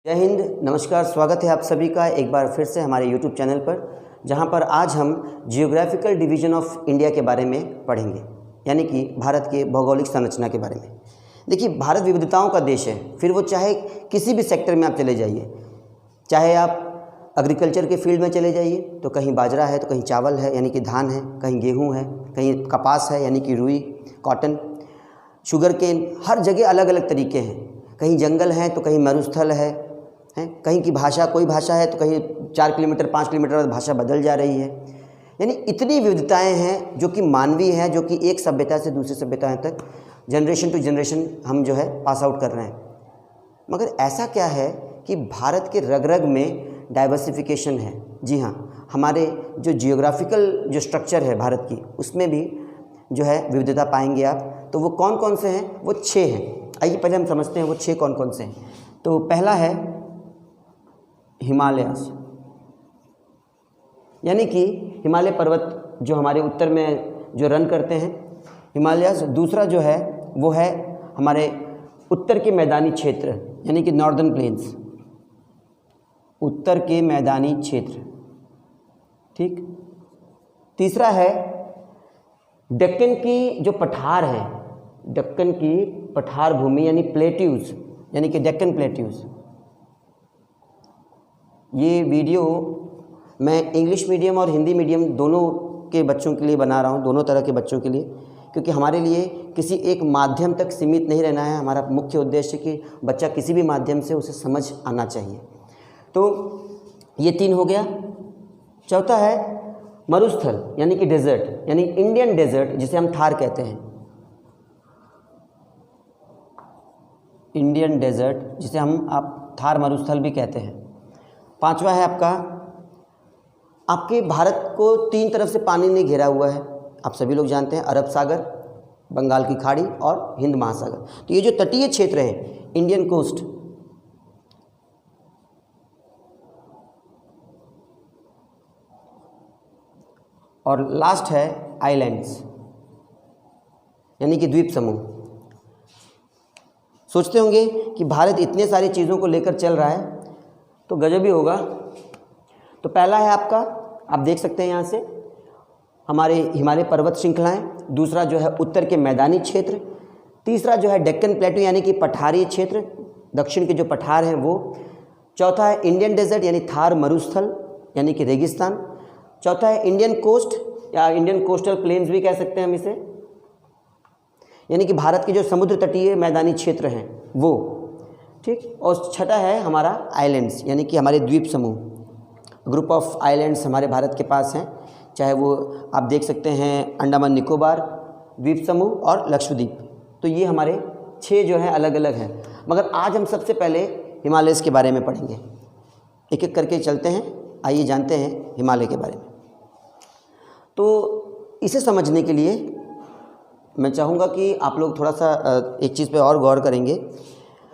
जय हिंद, नमस्कार। स्वागत है आप सभी का एक बार फिर से हमारे YouTube चैनल पर, जहां पर आज हम जियोग्राफिकल डिवीज़न ऑफ इंडिया के बारे में पढ़ेंगे, यानी कि भारत के भौगोलिक संरचना के बारे में। देखिए, भारत विविधताओं का देश है, फिर वो चाहे किसी भी सेक्टर में आप चले जाइए, चाहे आप एग्रीकल्चर के फील्ड में चले जाइए तो कहीं बाजरा है, तो कहीं चावल है यानी कि धान है, कहीं गेहूँ है, कहीं कपास है यानी कि रुई कॉटन, शुगर केन, हर जगह अलग अलग तरीके हैं। कहीं जंगल है तो कहीं मरुस्थल है, कहीं की भाषा, कोई भाषा है तो कहीं 4 किलोमीटर 5 किलोमीटर बाद भाषा बदल जा रही है। यानी इतनी विविधताएं हैं जो कि मानवीय हैं, जो कि एक सभ्यता से दूसरी सभ्यता तक जनरेशन टू जनरेशन हम जो है पास आउट कर रहे हैं। मगर ऐसा क्या है कि भारत के रग रग में डाइवर्सिफिकेशन है। जी हाँ, हमारे जो जियोग्राफिकल जो स्ट्रक्चर है भारत की, उसमें भी जो है विविधता पाएंगे आप। तो वो कौन कौन से हैं? वो 6 हैं। आइए पहले हम समझते हैं वो 6 कौन कौन से हैं। तो पहला है हिमालयास, यानी कि हिमालय पर्वत जो हमारे उत्तर में जो रन करते हैं, हिमालयास। दूसरा जो है वो है हमारे उत्तर के मैदानी क्षेत्र, यानी कि नॉर्दर्न प्लेन्स, उत्तर के मैदानी क्षेत्र, ठीक। तीसरा है दक्कन की जो पठार है, दक्कन की पठार भूमि यानी प्लेट्यूज, यानी कि दक्कन प्लेट्यूज। ये वीडियो मैं इंग्लिश मीडियम और हिंदी मीडियम दोनों के बच्चों के लिए बना रहा हूँ, दोनों तरह के बच्चों के लिए, क्योंकि हमारे लिए किसी एक माध्यम तक सीमित नहीं रहना है। हमारा मुख्य उद्देश्य कि बच्चा किसी भी माध्यम से उसे समझ आना चाहिए। तो ये 3 हो गया। चौथा है मरुस्थल, यानी कि डेजर्ट, यानी इंडियन डेजर्ट, जिसे हम थार कहते हैं, इंडियन डेजर्ट, जिसे हम आप थार मरुस्थल भी कहते हैं। 5वां है आपके भारत को 3 तरफ से पानी ने घेरा हुआ है। आप सभी लोग जानते हैं, अरब सागर, बंगाल की खाड़ी और हिंद महासागर। तो ये जो तटीय क्षेत्र है, इंडियन कोस्ट, और लास्ट है आइलैंड्स, यानी कि द्वीप समूह। सोचते होंगे कि भारत इतने सारी चीज़ों को लेकर चल रहा है तो गजब ही होगा। तो पहला है आपका, आप देख सकते हैं यहाँ से, हमारे हिमालय पर्वत श्रृंखलाएं। दूसरा जो है उत्तर के मैदानी क्षेत्र। तीसरा जो है डेक्कन प्लेटू, यानी कि पठारी क्षेत्र, दक्षिण के जो पठार हैं वो। चौथा है इंडियन डेजर्ट, यानी थार मरुस्थल, यानी कि रेगिस्तान। चौथा है इंडियन कोस्ट या इंडियन कोस्टल प्लेन्स भी कह सकते हैं हम इसे, यानी कि भारत के जो समुद्र तटीय मैदानी क्षेत्र हैं वो, ठीक। और छठा है हमारा आइलैंड्स, यानी कि हमारे द्वीप समूह, ग्रुप ऑफ आइलैंड्स हमारे भारत के पास हैं। चाहे वो आप देख सकते हैं अंडमान निकोबार द्वीप समूह और लक्षद्वीप। तो ये हमारे 6 जो हैं अलग अलग हैं। मगर आज हम सबसे पहले हिमालयस के बारे में पढ़ेंगे, एक एक करके चलते हैं। आइए जानते हैं हिमालय के बारे में। तो इसे समझने के लिए मैं चाहूँगा कि आप लोग थोड़ा सा एक चीज़ पे और गौर करेंगे।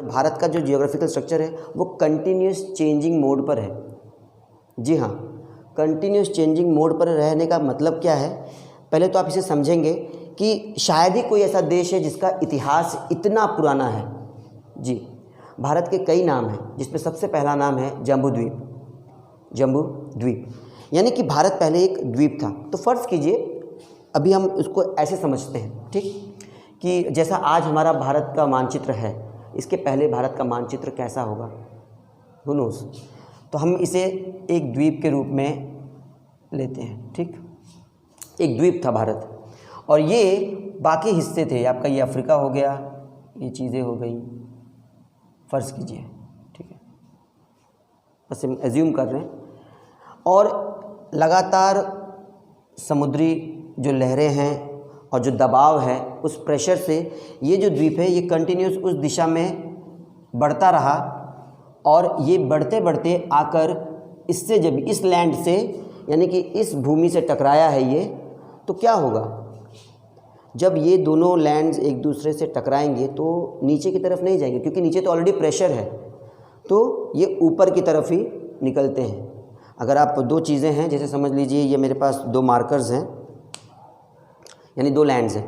भारत का जो जियोग्राफिकल स्ट्रक्चर है वो कंटिन्यूस चेंजिंग मोड पर है। जी हाँ, कंटिन्यूस चेंजिंग मोड पर रहने का मतलब क्या है? पहले तो आप इसे समझेंगे कि शायद ही कोई ऐसा देश है जिसका इतिहास इतना पुराना है। जी, भारत के कई नाम हैं, जिसमें सबसे पहला नाम है जम्बूद्वीप। जम्बूद्वीप यानी कि भारत पहले एक द्वीप था। तो फ़र्ज़ कीजिए, अभी हम उसको ऐसे समझते हैं, ठीक, कि जैसा आज हमारा भारत का मानचित्र है, इसके पहले भारत का मानचित्र कैसा होगा, हू नोज़। तो हम इसे एक द्वीप के रूप में लेते हैं, ठीक। एक द्वीप था भारत, और ये बाकी हिस्से थे आपका, ये अफ्रीका हो गया, ये चीज़ें हो गई, फ़र्ज़ कीजिए, ठीक है, बस हम एज्यूम कर रहे हैं। और लगातार समुद्री जो लहरें हैं और जो दबाव है, उस प्रेशर से ये जो द्वीप है ये कंटिन्यूस उस दिशा में बढ़ता रहा, और ये बढ़ते बढ़ते आकर इससे जब इस लैंड से, यानी कि इस भूमि से टकराया है ये, तो क्या होगा? जब ये दोनों लैंड्स एक दूसरे से टकराएंगे तो नीचे की तरफ नहीं जाएंगे, क्योंकि नीचे तो ऑलरेडी प्रेशर है, तो ये ऊपर की तरफ ही निकलते हैं। अगर आप 2 चीज़ें हैं, जैसे समझ लीजिए ये मेरे पास 2 मार्कर्स हैं, यानी 2 लैंड्स हैं,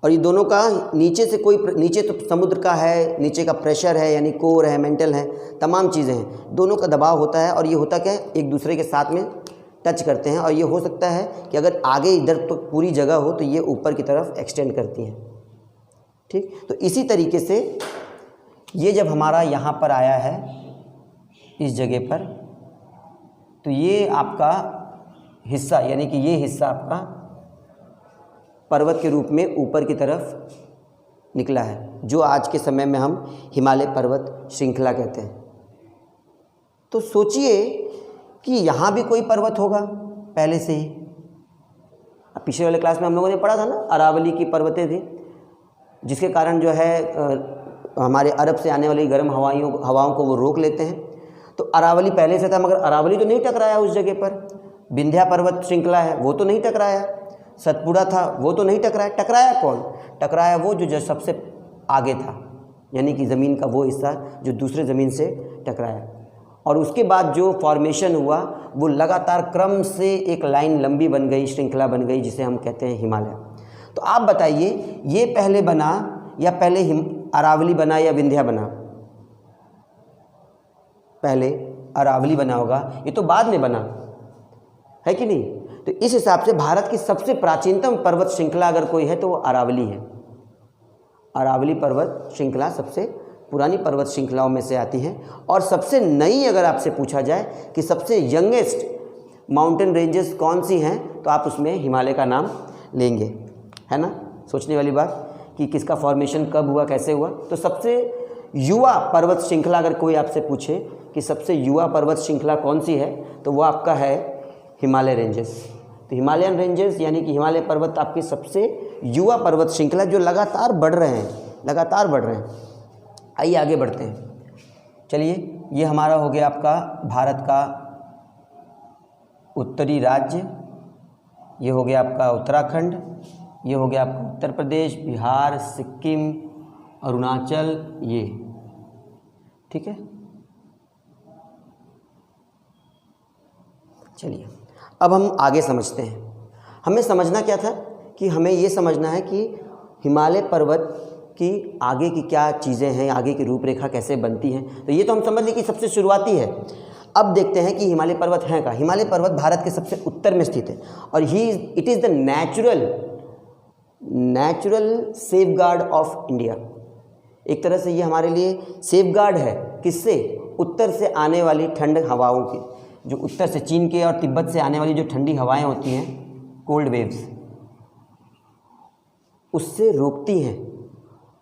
और ये दोनों का नीचे से नीचे तो समुद्र का है, नीचे का प्रेशर है यानी कोर है, मेंटल है, तमाम चीज़ें हैं, दोनों का दबाव होता है और ये होता क्या है, एक दूसरे के साथ में टच करते हैं और ये हो सकता है कि अगर आगे इधर तो पूरी जगह हो तो ये ऊपर की तरफ एक्सटेंड करती हैं। ठीक, तो इसी तरीके से ये जब हमारा यहाँ पर आया है इस जगह पर, तो ये आपका हिस्सा यानी कि ये हिस्सा आपका पर्वत के रूप में ऊपर की तरफ निकला है, जो आज के समय में हम हिमालय पर्वत श्रृंखला कहते हैं। तो सोचिए कि यहाँ भी कोई पर्वत होगा पहले से ही। अब पिछले वाले क्लास में हम लोगों ने पढ़ा था ना, अरावली की पर्वतें थी, जिसके कारण जो है हमारे अरब से आने वाली गर्म हवाओं को वो रोक लेते हैं। तो अरावली पहले से था, मगर अरावली तो नहीं टकराया उस जगह पर। विंध्या पर्वत श्रृंखला है, वो तो नहीं टकराया। सतपुड़ा था, वो तो नहीं टकराया। टकराया कौन? टकराया वो जो सबसे आगे था, यानी कि ज़मीन का वो हिस्सा जो दूसरे ज़मीन से टकराया। और उसके बाद जो फॉर्मेशन हुआ वो लगातार क्रम से एक लाइन लंबी बन गई, श्रृंखला बन गई, जिसे हम कहते हैं हिमालय। तो आप बताइए, ये पहले बना या पहले अरावली बना या विंध्या बना? पहले अरावली बना होगा, ये तो बाद में बना है कि नहीं? तो इस हिसाब से भारत की सबसे प्राचीनतम पर्वत श्रृंखला अगर कोई है तो वो अरावली है। अरावली पर्वत श्रृंखला सबसे पुरानी पर्वत श्रृंखलाओं में से आती है। और सबसे नई अगर आपसे पूछा जाए कि सबसे यंगेस्ट माउंटेन रेंजेस कौन सी हैं, तो आप उसमें हिमालय का नाम लेंगे, है ना? सोचने वाली बात कि किसका फॉर्मेशन कब हुआ, कैसे हुआ। तो सबसे युवा पर्वत श्रृंखला अगर कोई आपसे पूछे कि सबसे युवा पर्वत श्रृंखला कौन सी है, तो वो आपका है हिमालय रेंजेस। तो हिमालयन रेंजेस यानी कि हिमालय पर्वत आपकी सबसे युवा पर्वत श्रृंखला, जो लगातार बढ़ रहे हैं। आइए आगे बढ़ते हैं। चलिए, ये हमारा हो गया आपका भारत का उत्तरी राज्य, ये हो गया आपका उत्तराखंड, ये हो गया आपका उत्तर प्रदेश, बिहार, सिक्किम, अरुणाचल, ये ठीक है। चलिए अब हम आगे समझते हैं। हमें समझना क्या था कि हमें ये समझना है कि हिमालय पर्वत की आगे की क्या चीज़ें हैं, आगे की रूपरेखा कैसे बनती हैं। तो ये तो हम समझ लें कि सबसे शुरुआती है। अब देखते हैं कि हिमालय पर्वत है कहाँ। हिमालय पर्वत भारत के सबसे उत्तर में स्थित है और it is the natural safeguard of India. एक तरह से ये हमारे लिए सेफगार्ड है, किससे? उत्तर से आने वाली ठंड हवाओं की, जो उत्तर से चीन के और तिब्बत से आने वाली जो ठंडी हवाएं होती हैं, कोल्ड वेव्स, उससे रोकती हैं।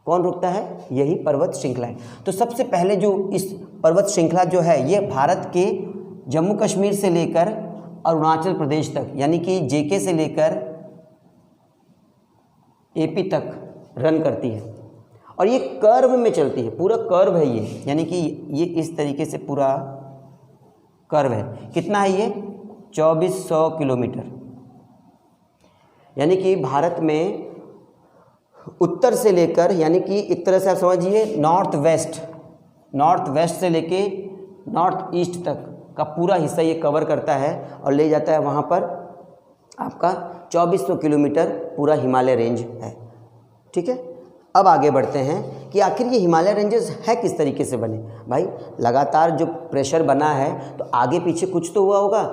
कौन रोकता है? यही पर्वत श्रृंखला है। तो सबसे पहले जो इस पर्वत श्रृंखला जो है, ये भारत के जम्मू कश्मीर से लेकर अरुणाचल प्रदेश तक, यानी कि जेके से लेकर एपी तक रन करती है और ये कर्व में चलती है। पूरा कर्व है ये, यानी कि ये इस तरीके से पूरा कर्व है। कितना है ये? 2400 किलोमीटर। यानी कि भारत में उत्तर से लेकर, यानी कि एक तरह से आप समझिए नॉर्थ वेस्ट से लेके नॉर्थ ईस्ट तक का पूरा हिस्सा ये कवर करता है और ले जाता है वहाँ पर आपका 2400 किलोमीटर पूरा हिमालय रेंज है। ठीक है, अब आगे बढ़ते हैं कि आखिर ये हिमालय रेंजेस है किस तरीके से बने। भाई लगातार जो प्रेशर बना है तो आगे पीछे कुछ तो हुआ होगा।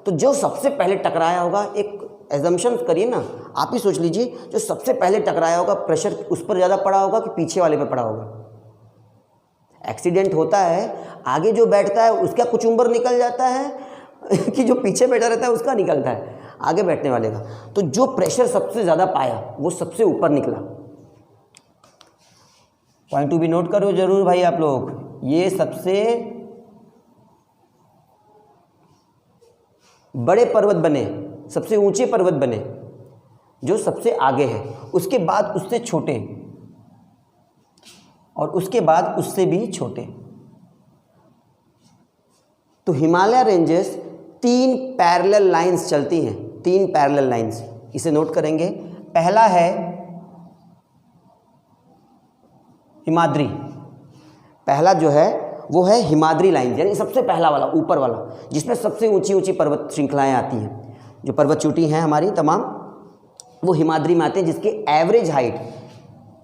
तो जो सबसे पहले टकराया होगा, एक एजम्पशन करिए ना, आप ही सोच लीजिए, जो सबसे पहले टकराया होगा प्रेशर उस पर ज़्यादा पड़ा होगा कि पीछे वाले पे पड़ा होगा। एक्सीडेंट होता है, आगे जो बैठता है उसका कुचुम्बर निकल जाता है कि जो पीछे बैठा रहता है उसका निकलता है आगे बैठने वाले का। तो जो प्रेशर सबसे ज़्यादा पाया वो सबसे ऊपर निकला। पॉइंट टू बी नोट करो जरूर भाई आप लोग। ये सबसे बड़े पर्वत बने, सबसे ऊंचे पर्वत बने, जो सबसे आगे है। उसके बाद उससे छोटे और उसके बाद उससे भी छोटे। तो हिमालय रेंजेस 3 पैरेलल लाइंस चलती हैं, 3 पैरेलल लाइंस, इसे नोट करेंगे। पहला है हिमाद्री, पहला जो है वो है हिमाद्री लाइन, यानी सबसे पहला वाला, ऊपर वाला, जिसमें सबसे ऊंची ऊंची पर्वत श्रृंखलाएं आती हैं। जो पर्वत चोटी हैं हमारी तमाम, वो हिमाद्री में आते हैं, जिसके एवरेज हाइट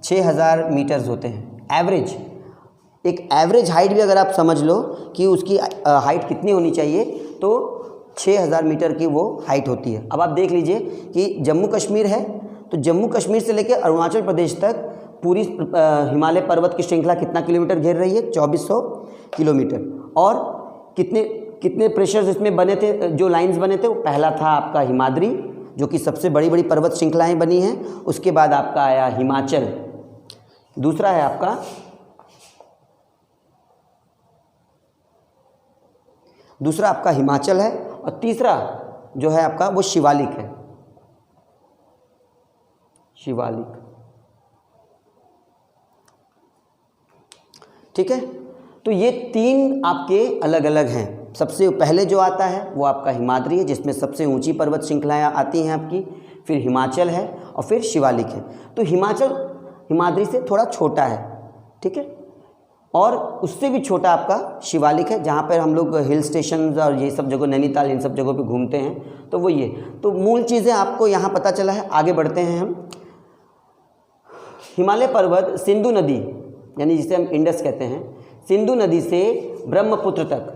6000 मीटर्स होते हैं एवरेज। एक एवरेज हाइट भी अगर आप समझ लो कि उसकी हाइट कितनी होनी चाहिए, तो 6000 मीटर की वो हाइट होती है। अब आप देख लीजिए कि जम्मू कश्मीर है, तो जम्मू कश्मीर से लेकर अरुणाचल प्रदेश तक पूरी हिमालय पर्वत की श्रृंखला कितना किलोमीटर घेर रही है? 2400 किलोमीटर। और कितने प्रेशर्स इसमें बने थे, जो लाइंस बने थे? वो पहला था आपका हिमाद्री, जो कि सबसे बड़ी बड़ी पर्वत श्रृंखलाएँ बनी हैं। उसके बाद आपका आया हिमाचल, दूसरा है आपका हिमाचल है, और तीसरा जो है आपका वो शिवालिक है, शिवालिक। ठीक है, तो ये 3 आपके अलग अलग हैं। सबसे पहले जो आता है वो आपका हिमाद्री है, जिसमें सबसे ऊंची पर्वत श्रृंखलाएँ आती हैं आपकी, फिर हिमाचल है और फिर शिवालिक है। तो हिमाचल हिमाद्री से थोड़ा छोटा है, ठीक है, और उससे भी छोटा आपका शिवालिक है, जहाँ पर हम लोग हिल स्टेशन और ये सब जगह, नैनीताल, इन सब जगहों पे घूमते हैं। तो वो ये तो मूल चीज़ें आपको यहाँ पता चला है। आगे बढ़ते हैं हम। हिमालय पर्वत सिंधु नदी, यानी जिसे हम इंडस कहते हैं, सिंधु नदी से ब्रह्मपुत्र तक,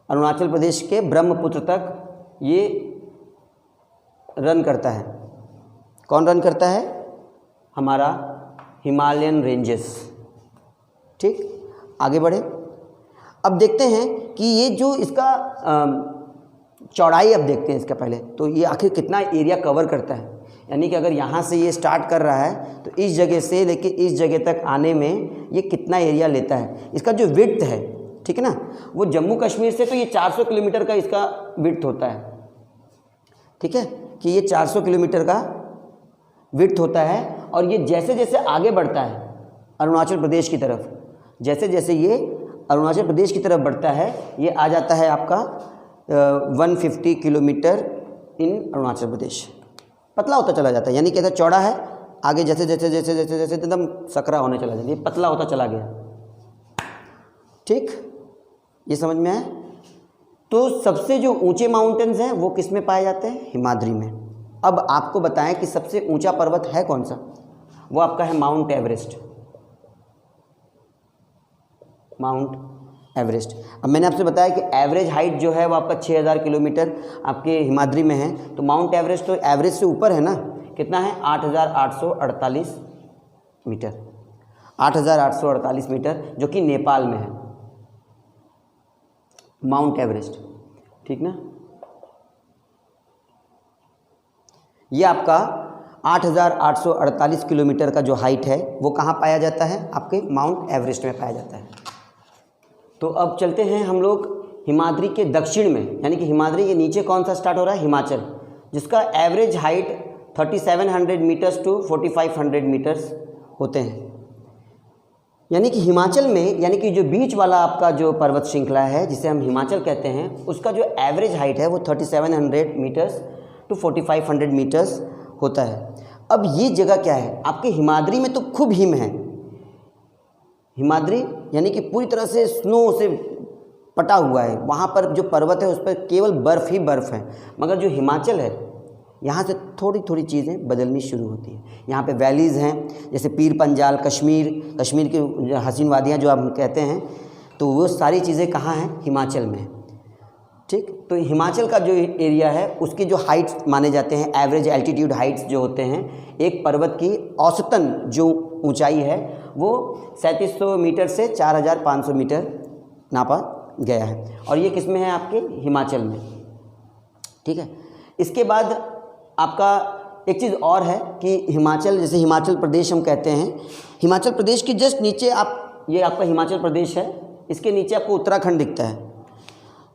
अरुणाचल प्रदेश के ब्रह्मपुत्र तक ये रन करता है। कौन रन करता है? हमारा हिमालयन रेंजेस। ठीक, आगे बढ़े। अब देखते हैं कि ये जो इसका चौड़ाई, अब देखते हैं इसका पहले, तो ये आखिर कितना एरिया कवर करता है। यानी कि अगर यहाँ से ये स्टार्ट कर रहा है तो इस जगह से लेके इस जगह तक आने में ये कितना एरिया लेता है। इसका जो विड्थ है, ठीक है ना, वो जम्मू कश्मीर से तो ये 400 किलोमीटर का इसका विड्थ होता है। ठीक है, कि ये 400 किलोमीटर का विड्थ होता है। और ये जैसे जैसे आगे बढ़ता है अरुणाचल प्रदेश की तरफ, जैसे जैसे ये अरुणाचल प्रदेश की तरफ बढ़ता है, ये आ जाता है आपका 150 किलोमीटर इन अरुणाचल प्रदेश। पतला होता चला जाता है, यानी कहता चौड़ा है, आगे जैसे जैसे जैसे जैसे जैसे एकदम सकरा होने चला जाता है, ये पतला होता चला गया। ठीक, ये समझ में आया? तो सबसे जो ऊंचे माउंटेन्स हैं वो किस में पाए जाते हैं? हिमाद्री में। अब आपको बताएं कि सबसे ऊंचा पर्वत है कौन सा? वो आपका है माउंट एवरेस्ट। Mount Everest. अब मैंने आपसे बताया कि एवरेज हाइट जो है वो आपका 6000 किलोमीटर आपके हिमाद्री में है, तो माउंट एवरेस्ट तो एवरेज से ऊपर है ना, कितना है? 8848 मीटर, 8848 मीटर, जो कि नेपाल में है माउंट एवरेस्ट। ठीक ना, ये आपका 8848 किलोमीटर का जो हाइट है वो कहाँ पाया जाता है? आपके माउंट एवरेस्ट में पाया जाता है। तो अब चलते हैं हम लोग हिमाद्री के दक्षिण में, यानी कि हिमाद्री के नीचे कौन सा स्टार्ट हो रहा है? हिमाचल, जिसका average height 3700 metres to 4500 metres होते हैं। यानी कि हिमाचल में, यानी कि जो बीच वाला आपका जो पर्वत श्रृंखला है जिसे हम हिमाचल कहते हैं, उसका जो एवरेज हाइट है वो 3700 मीटर्स टू 4500 मीटर्स होता है। अब ये जगह क्या है? आपके हिमाद्री में तो खूब हिम है, हिमाद्री यानी कि पूरी तरह से स्नो से पटा हुआ है, वहाँ पर जो पर्वत है उस पर केवल बर्फ़ ही बर्फ़ है। मगर जो हिमाचल है, यहाँ से थोड़ी थोड़ी चीज़ें बदलनी शुरू होती हैं। यहाँ पे वैलीज़ हैं, जैसे पीर पंजाल, कश्मीर की हसीन वादियाँ जो आप कहते हैं, तो वो सारी चीज़ें कहाँ हैं? हिमाचल में। ठीक, तो हिमाचल का जो एरिया है उसकी जो हाइट्स माने जाते हैं, एवरेज एल्टीट्यूड हाइट्स जो होते हैं, एक पर्वत की औसतन जो ऊंचाई है वो 3700 मीटर से 4500 मीटर नापा गया है, और ये किस में है? आपके हिमाचल में। ठीक है, इसके बाद आपका एक चीज़ और है कि हिमाचल, जैसे हिमाचल प्रदेश हम कहते हैं, हिमाचल प्रदेश के जस्ट नीचे आप, ये आपका हिमाचल प्रदेश है, इसके नीचे आपको उत्तराखंड दिखता है।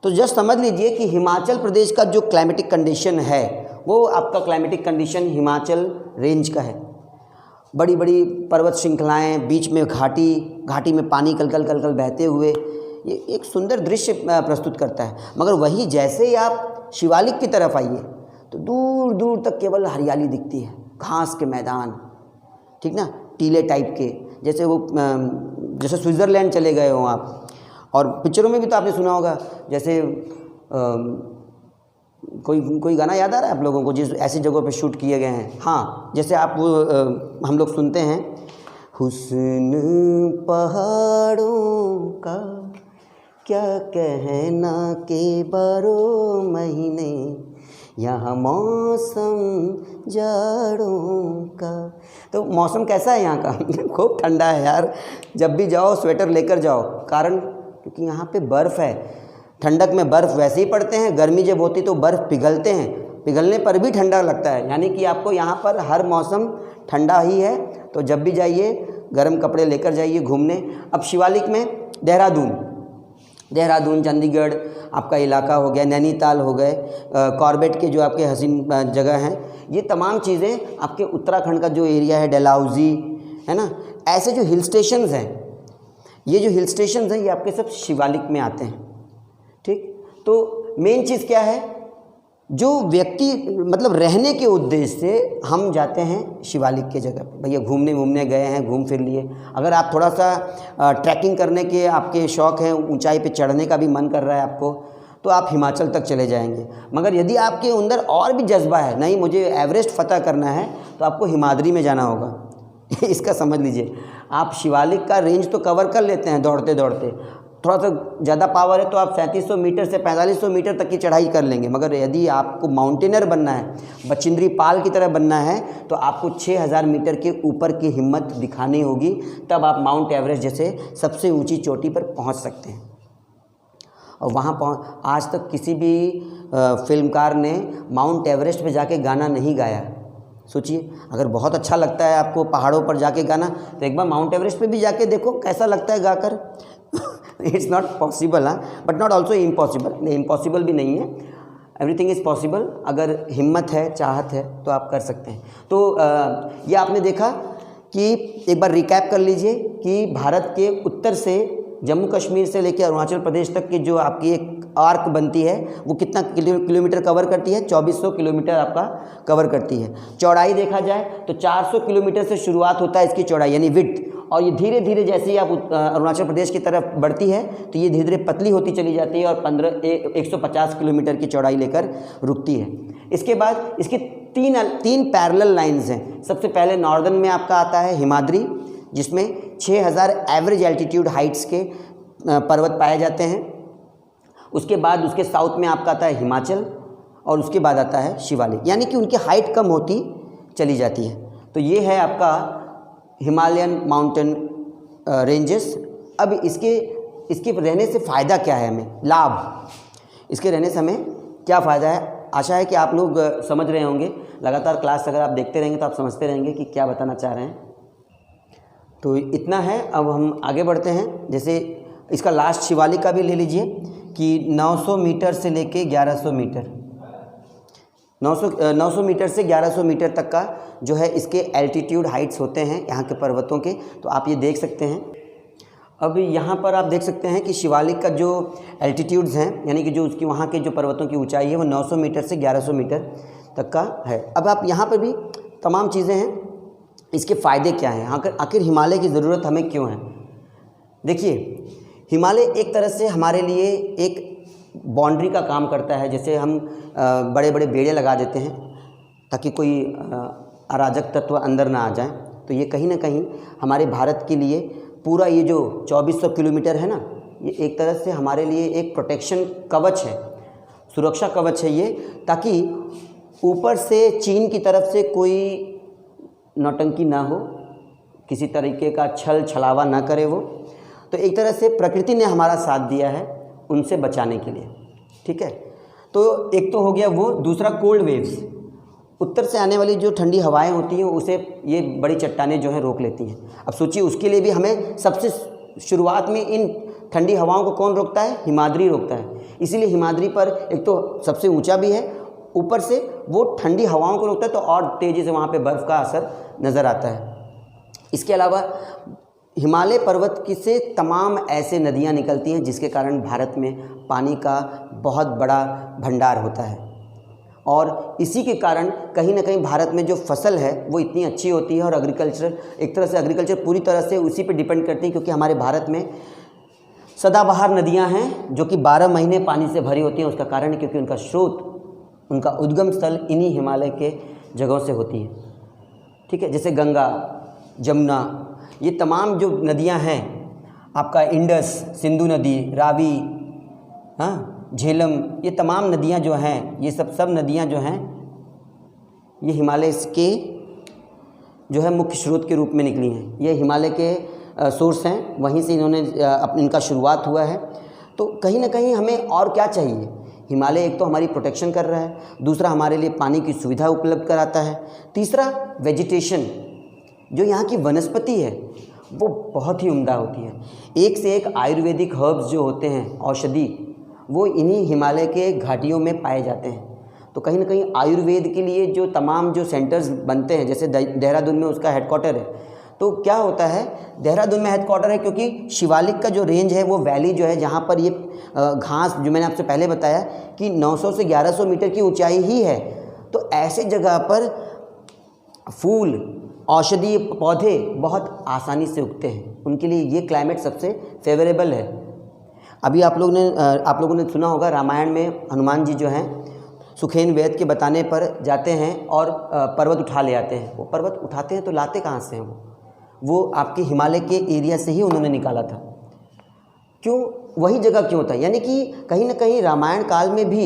तो जस्ट समझ लीजिए कि हिमाचल प्रदेश का जो क्लाइमेटिक कंडीशन है वो आपका क्लाइमेटिक कंडीशन हिमाचल रेंज का है। बड़ी बड़ी पर्वत श्रृंखलाएं, बीच में घाटी में पानी कल कल बहते हुए, ये एक सुंदर दृश्य प्रस्तुत करता है। मगर वही जैसे ही आप शिवालिक की तरफ आइए तो दूर दूर तक केवल हरियाली दिखती है, घास के मैदान, ठीक ना, टीले टाइप के, जैसे स्विट्ज़रलैंड चले गए हो आप। और पिक्चरों में भी तो आपने सुना होगा, जैसे कोई गाना याद आ रहा है आप लोगों को जिस ऐसी जगहों पे शूट किए गए हैं? हाँ, जैसे आप हम लोग सुनते हैं, हुस्न पहाड़ों का क्या कहना के बारह महीने, यहाँ मौसम जाड़ों का। तो मौसम कैसा है यहाँ का? खूब ठंडा है यार, जब भी जाओ स्वेटर लेकर जाओ। कारण क्योंकि यहाँ पे बर्फ़ है। ठंडक में बर्फ़ वैसे ही पड़ते हैं, गर्मी जब होती तो बर्फ़ पिघलते हैं, पिघलने पर भी ठंडा लगता है। यानी कि आपको यहाँ पर हर मौसम ठंडा ही है। तो जब भी जाइए गर्म कपड़े लेकर जाइए घूमने। अब शिवालिक में देहरादून, चंडीगढ़ आपका इलाका हो गया, नैनीताल हो गए, कॉर्बेट के जो आपके हसीन जगह हैं, ये तमाम चीज़ें आपके उत्तराखंड का जो एरिया है, डलहौजी है ना, ऐसे जो हिल स्टेशंस हैं, ये जो हिल स्टेशंस हैं ये आपके सब शिवालिक में आते हैं। ठीक, तो मेन चीज़ क्या है, जो व्यक्ति मतलब रहने के उद्देश्य से हम जाते हैं शिवालिक के जगह पे। भैया घूमने गए हैं, घूम फिर लिए। अगर आप थोड़ा सा ट्रैकिंग करने के आपके शौक़ हैं, ऊंचाई पे चढ़ने का भी मन कर रहा है आपको, तो आप हिमाचल तक चले जाएंगे। मगर यदि आपके अंदर और भी जज्बा है, नहीं मुझे एवरेस्ट फ़तह करना है, तो आपको हिमाद्री में जाना होगा। इसका समझ लीजिए, आप शिवालिक का रेंज तो कवर कर लेते हैं दौड़ते दौड़ते, थोड़ा सा ज़्यादा पावर है तो आप 3700 मीटर से 4500 मीटर तक की चढ़ाई कर लेंगे। मगर यदि आपको माउंटेनर बनना है, बचिंद्री पाल की तरह बनना है, तो आपको 6000 मीटर के ऊपर की हिम्मत दिखानी होगी, तब आप माउंट एवरेस्ट जैसे सबसे ऊंची चोटी पर पहुंच सकते हैं। और वहाँ आज तक किसी भी फिल्मकार ने माउंट एवरेस्ट पे जाके गाना नहीं गाया। सोचिए, अगर बहुत अच्छा लगता है आपको पहाड़ों पर जाके गाना, तो एक बार माउंट एवरेस्ट पे भी जाके देखो कैसा लगता है गाकर। It's not possible, but not also impossible. Impossible भी नहीं है, एवरीथिंग इज़ पॉसिबल। अगर हिम्मत है, चाहत है, तो आप कर सकते हैं। तो ये आपने देखा कि एक बार रिकैप कर लीजिए कि भारत के उत्तर से जम्मू कश्मीर से लेकर अरुणाचल प्रदेश तक की जो आपकी एक आर्क बनती है, वो कितना किलोमीटर कवर करती है? 2400 किलोमीटर आपका कवर करती है। चौड़ाई देखा जाए तो 400 किलोमीटर से शुरुआत होता है इसकी चौड़ाई, यानी विड्थ। और ये धीरे धीरे जैसे ही आप अरुणाचल प्रदेश की तरफ बढ़ती है, तो ये धीरे धीरे पतली होती चली जाती है और 150 किलोमीटर की चौड़ाई लेकर रुकती है। इसके बाद इसकी तीन पैरेलल लाइन्स हैं। सबसे पहले नॉर्दर्न में आपका आता है हिमाद्री, जिसमें 6000 एवरेज एल्टीट्यूड हाइट्स के पर्वत पाए जाते हैं। उसके बाद उसके साउथ में आपका आता है हिमाचल, और उसके बाद आता है शिवालिक, यानी कि उनकी हाइट कम होती चली जाती है। तो ये है आपका हिमालयन माउंटेन रेंजेस। अब इसके रहने से फ़ायदा क्या है हमें, लाभ, इसके रहने से हमें क्या फ़ायदा है? आशा है कि आप लोग समझ रहे होंगे। लगातार क्लास अगर आप देखते रहेंगे तो आप समझते रहेंगे कि क्या बताना चाह रहे हैं। तो इतना है। अब हम आगे बढ़ते हैं। जैसे इसका लास्ट शिवालिक का भी ले लीजिए कि 900 मीटर से लेके 1100 मीटर, 900 मीटर से 1100 मीटर तक का जो है इसके एल्टीट्यूड हाइट्स होते हैं यहाँ के पर्वतों के। तो आप ये देख सकते हैं। अब यहाँ पर आप देख सकते हैं कि शिवालिक का जो एल्टीट्यूड्स हैं, यानी कि जो उसकी वहाँ के जो पर्वतों की ऊंचाई है, वो 900 मीटर से 1100 मीटर तक का है। अब आप यहाँ पर भी तमाम चीज़ें हैं, इसके फ़ायदे क्या हैं, आखिर हिमालय की ज़रूरत हमें क्यों है? देखिए, हिमालय एक तरह से हमारे लिए एक बाउंड्री का काम करता है। जैसे हम बड़े बड़े बेड़े लगा देते हैं ताकि कोई अराजक तत्व अंदर ना आ जाए, तो ये कहीं ना कहीं हमारे भारत के लिए पूरा ये जो 2400 किलोमीटर है ना, ये एक तरह से हमारे लिए एक प्रोटेक्शन कवच है, सुरक्षा कवच है ये, ताकि ऊपर से चीन की तरफ से कोई नौटंकी ना हो, किसी तरीके का छल छलावा ना करे वो। तो एक तरह से प्रकृति ने हमारा साथ दिया है उनसे बचाने के लिए। ठीक है, तो एक तो हो गया वो। दूसरा कोल्ड वेव्स, उत्तर से आने वाली जो ठंडी हवाएं होती हैं उसे ये बड़ी चट्टानें जो हैं रोक लेती हैं। अब सोचिए, उसके लिए भी हमें सबसे शुरुआत में इन ठंडी हवाओं को कौन रोकता है? हिमाद्री रोकता है। इसीलिए हिमाद्री पर एक तो सबसे ऊंचा भी है, ऊपर से वो ठंडी हवाओं को रोकता है, तो और तेज़ी से वहाँ पे बर्फ़ का असर नज़र आता है। इसके अलावा हिमालय पर्वत की से तमाम ऐसे नदियाँ निकलती हैं जिसके कारण भारत में पानी का बहुत बड़ा भंडार होता है। और इसी के कारण कहीं ना कहीं भारत में जो फसल है वो इतनी अच्छी होती है। और एग्रीकल्चर, एक तरह से एग्रीकल्चर पूरी तरह से उसी पे डिपेंड करती है, क्योंकि हमारे भारत में सदाबहार नदियां हैं जो कि 12 महीने पानी से भरी होती हैं। उसका कारण है क्योंकि उनका स्रोत, उनका उद्गम स्थल इन्हीं हिमालय के जगहों से होती है। ठीक है, जैसे गंगा, जमुना, ये तमाम जो नदियाँ हैं, आपका इंडस, सिंधु नदी, रावी, हाँ, झेलम, ये तमाम नदियाँ जो हैं, ये सब नदियाँ जो हैं, ये हिमालय के जो है मुख्य स्रोत के रूप में निकली हैं। ये हिमालय के सोर्स हैं, वहीं से इनका शुरुआत हुआ है। तो कहीं ना कहीं हमें और क्या चाहिए? हिमालय एक तो हमारी प्रोटेक्शन कर रहा है, दूसरा हमारे लिए पानी की सुविधा उपलब्ध कराता है, तीसरा वेजिटेशन, जो यहाँ की वनस्पति है वो बहुत ही उम्दा होती है। एक से एक आयुर्वेदिक हर्ब्स जो होते हैं, औषधि, वो इन्हीं हिमालय के घाटियों में पाए जाते हैं। तो कहीं ना कहीं आयुर्वेद के लिए जो तमाम जो सेंटर्स बनते हैं, जैसे देहरादून में उसका हेडक्वार्टर है, तो क्या होता है, देहरादून में हेडक्वार्टर है क्योंकि शिवालिक का जो रेंज है, वो वैली जो है, जहाँ पर ये घास, जो मैंने आपसे पहले बताया कि 900 से 1100 मीटर की ऊंचाई ही है, तो ऐसे जगह पर फूल, औषधीय पौधे बहुत आसानी से उगते हैं। उनके लिए ये क्लाइमेट सबसे फेवरेबल है। अभी आप लोगों ने सुना होगा, रामायण में हनुमान जी जो हैं सुखेन वेद के बताने पर जाते हैं और पर्वत उठा ले आते हैं। वो पर्वत उठाते हैं तो लाते कहाँ से हैं? वो आपके हिमालय के एरिया से ही उन्होंने निकाला था। क्यों? वही जगह क्यों था? यानी कि कहीं ना कहीं रामायण काल में भी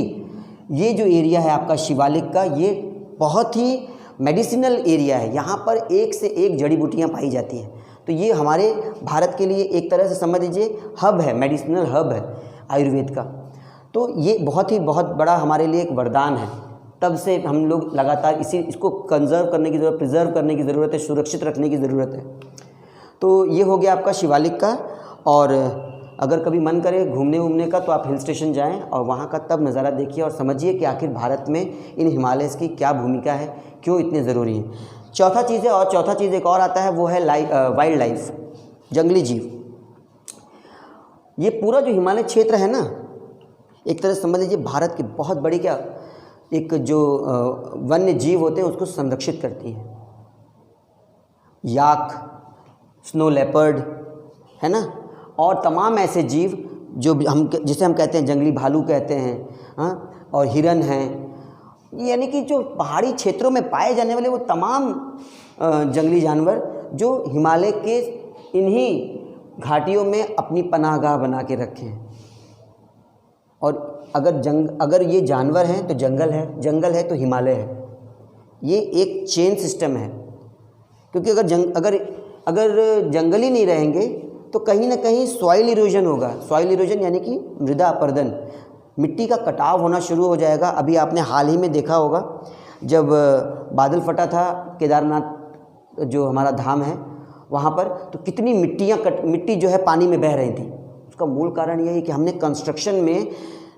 ये जो एरिया है आपका शिवालिक का, ये बहुत ही मेडिसिनल एरिया है। यहाँ पर एक से एक जड़ी बूटियाँ पाई जाती हैं। तो ये हमारे भारत के लिए एक तरह से समझ लीजिए हब है, मेडिसिनल हब है आयुर्वेद का। तो ये बहुत बड़ा हमारे लिए एक वरदान है। तब से हम लोग लगातार इसको कंजर्व करने की ज़रूरत, प्रिजर्व करने की ज़रूरत है, सुरक्षित रखने की ज़रूरत है। तो ये हो गया आपका शिवालिक का। और अगर कभी मन करे घूमने का तो आप हिल स्टेशन जाएं और वहाँ का तब नज़ारा देखिए और समझिए कि आखिर भारत में इन हिमालयस की क्या भूमिका है, क्यों इतने ज़रूरी है। चौथा चीज़ एक और आता है, वो है वाइल्ड लाइफ, जंगली जीव। ये पूरा जो हिमालय क्षेत्र है ना, एक तरह से समझ लीजिए भारत की बहुत बड़ी एक जो वन्य जीव होते हैं उसको संरक्षित करती है। याक, स्नो लेपर्ड, है ना, और तमाम ऐसे जीव जिसे हम कहते हैं जंगली भालू कहते हैं, हाँ, और हिरन हैं। यानी कि जो पहाड़ी क्षेत्रों में पाए जाने वाले वो तमाम जंगली जानवर जो हिमालय के इन्हीं घाटियों में अपनी पनाहगाह बना के रखे हैं। और अगर ये जानवर हैं तो जंगल है तो हिमालय है। ये एक चेन सिस्टम है, क्योंकि अगर जंगल ही नहीं रहेंगे तो कहीं ना कहीं सॉइल इरोजन होगा। सॉइल इरोजन यानी कि मृदा अपरदन, मिट्टी का कटाव होना शुरू हो जाएगा। अभी आपने हाल ही में देखा होगा जब बादल फटा था केदारनाथ जो हमारा धाम है वहाँ पर, तो कितनी मिट्टी जो है पानी में बह रही थी। उसका मूल कारण यही है कि हमने कंस्ट्रक्शन में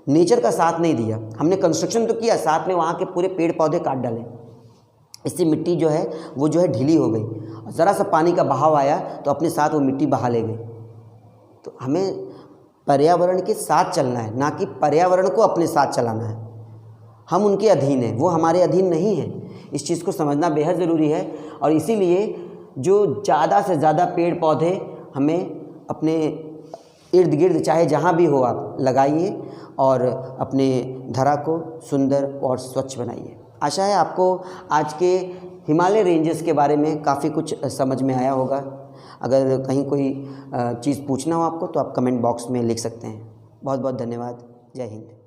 नेचर का साथ नहीं दिया। हमने कंस्ट्रक्शन तो किया, साथ में वहाँ के पूरे पेड़ पौधे काट डाले। इससे मिट्टी जो है वो ढीली हो गई। ज़रा सा पानी का बहाव आया तो अपने साथ वो मिट्टी बहा ले गई। तो हमें पर्यावरण के साथ चलना है, ना कि पर्यावरण को अपने साथ चलाना है। हम उनके अधीन हैं, वो हमारे अधीन नहीं है। इस चीज़ को समझना बेहद ज़रूरी है। और इसीलिए जो ज़्यादा से ज़्यादा पेड़ पौधे हमें अपने इर्द गिर्द, चाहे जहाँ भी हो, आप लगाइए और अपने धरा को सुंदर और स्वच्छ बनाइए। आशा है आपको आज के हिमालय रेंजेस के बारे में काफ़ी कुछ समझ में आया होगा। अगर कहीं कोई चीज़ पूछना हो आपको तो आप कमेंट बॉक्स में लिख सकते हैं। बहुत बहुत धन्यवाद। जय हिंद।